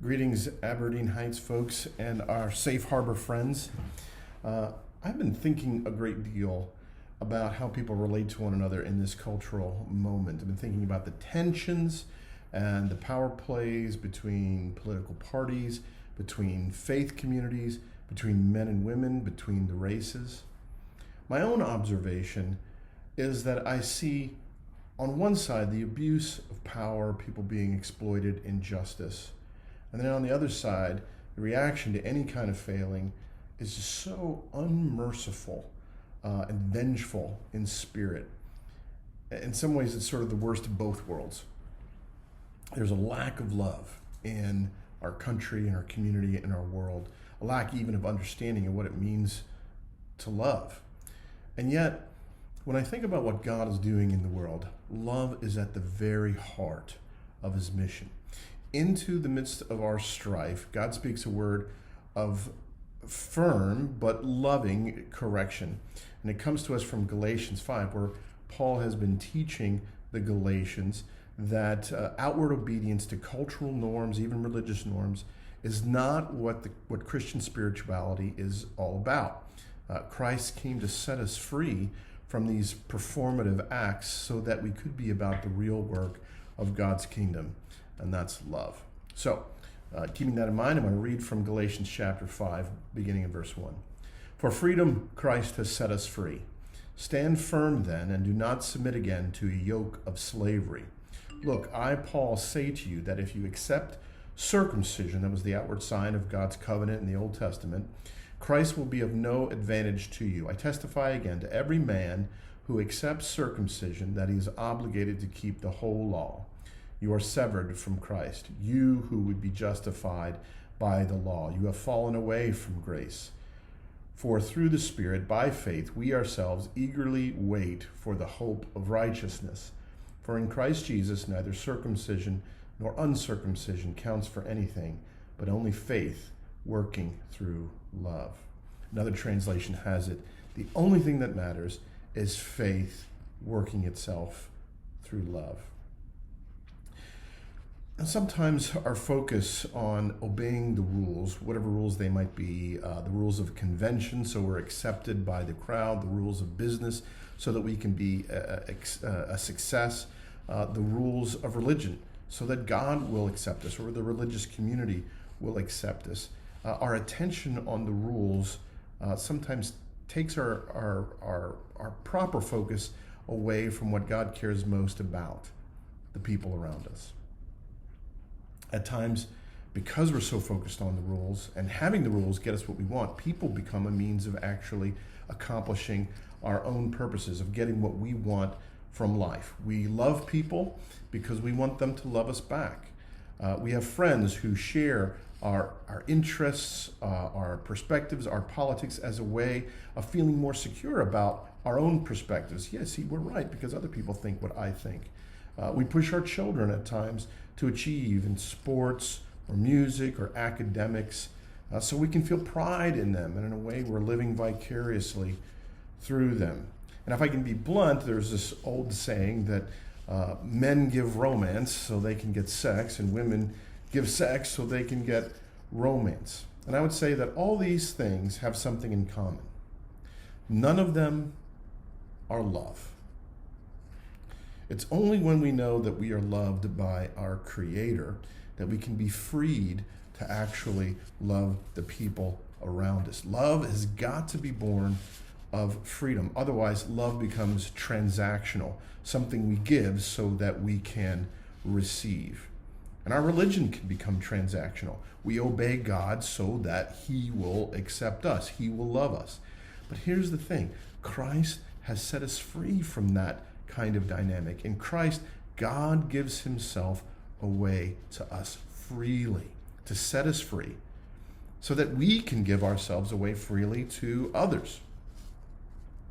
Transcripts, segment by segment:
Greetings, Aberdeen Heights folks and our Safe Harbor friends. I've been thinking a great deal about how people relate to one another in this cultural moment. I've been thinking about the tensions and the power plays between political parties, between faith communities, between men and women, between the races. My own observation is that I see on one side the abuse of power, people being exploited, injustice. And then on the other side, the reaction to any kind of failing is just so unmerciful and vengeful in spirit. In some ways, it's sort of the worst of both worlds. There's a lack of love in our country, in our community, in our world, a lack even of understanding of what it means to love. And yet, when I think about what God is doing in the world, love is at the very heart of his mission. Into the midst of our strife, God speaks a word of firm but loving correction. And it comes to us from Galatians 5, where Paul has been teaching the Galatians that outward obedience to cultural norms, even religious norms, is not what Christian spirituality is all about. Christ came to set us free from these performative acts so that we could be about the real work of God's kingdom, and that's love. So, keeping that in mind, I'm going to read from Galatians chapter 5, beginning in verse 1. For freedom Christ has set us free. Stand firm then, and do not submit again to a yoke of slavery. Look, I, Paul, say to you that if you accept circumcision, that was the outward sign of God's covenant in the Old Testament, Christ will be of no advantage to you. I testify again to every man who accepts circumcision that he is obligated to keep the whole law. You are severed from Christ, you who would be justified by the law. You have fallen away from grace. For through the Spirit, by faith, we ourselves eagerly wait for the hope of righteousness. For in Christ Jesus, neither circumcision nor uncircumcision counts for anything, but only faith working through love. Another translation has it, the only thing that matters is faith working itself through love. And sometimes our focus on obeying the rules, whatever rules they might be, the rules of convention, so we're accepted by the crowd, the rules of business, so that we can be a success, the rules of religion, so that God will accept us, or the religious community will accept us. Our attention on the rules sometimes takes our proper focus away from what God cares most about, the people around us. At times, because we're so focused on the rules and having the rules get us what we want, people become a means of actually accomplishing our own purposes, of getting what we want from life. We love people because we want them to love us back. We have friends who share our interests, our perspectives, our politics as a way of feeling more secure about our own perspectives. Yes, see, we're right because other people think what I think. We push our children at times to achieve in sports or music or academics so we can feel pride in them, and in a way we're living vicariously through them. And if I can be blunt, there's this old saying that men give romance so they can get sex, and women give sex so they can get romance. And I would say that all these things have something in common. None of them are love. It's only when we know that we are loved by our Creator that we can be freed to actually love the people around us. Love has got to be born of freedom. Otherwise, love becomes transactional, something we give so that we can receive. And our religion can become transactional. We obey God so that he will accept us. He will love us. But here's the thing. Christ has set us free from that kind of dynamic. In Christ, God gives himself away to us freely, to set us free, so that we can give ourselves away freely to others.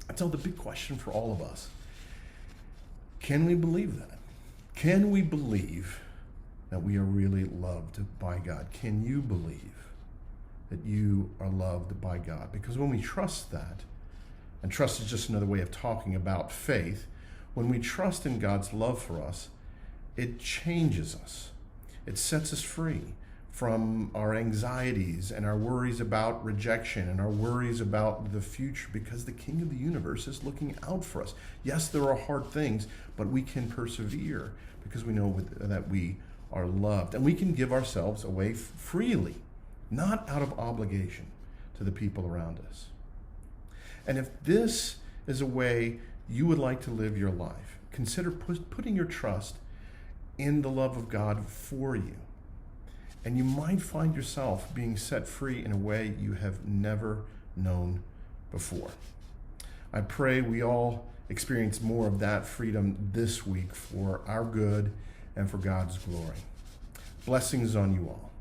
That's all the big question for all of us. Can we believe that? Can we believe that we are really loved by God? Can you believe that you are loved by God? Because when we trust that, and trust is just another way of talking about faith, when we trust in God's love for us, it changes us. It sets us free from our anxieties and our worries about rejection and our worries about the future, because the King of the universe is looking out for us. Yes, there are hard things, but we can persevere because we know that we are loved. And we can give ourselves away freely, not out of obligation to the people around us. And if this is a way you would like to live your life, consider putting your trust in the love of God for you. And you might find yourself being set free in a way you have never known before. I pray we all experience more of that freedom this week for our good and for God's glory. Blessings on you all.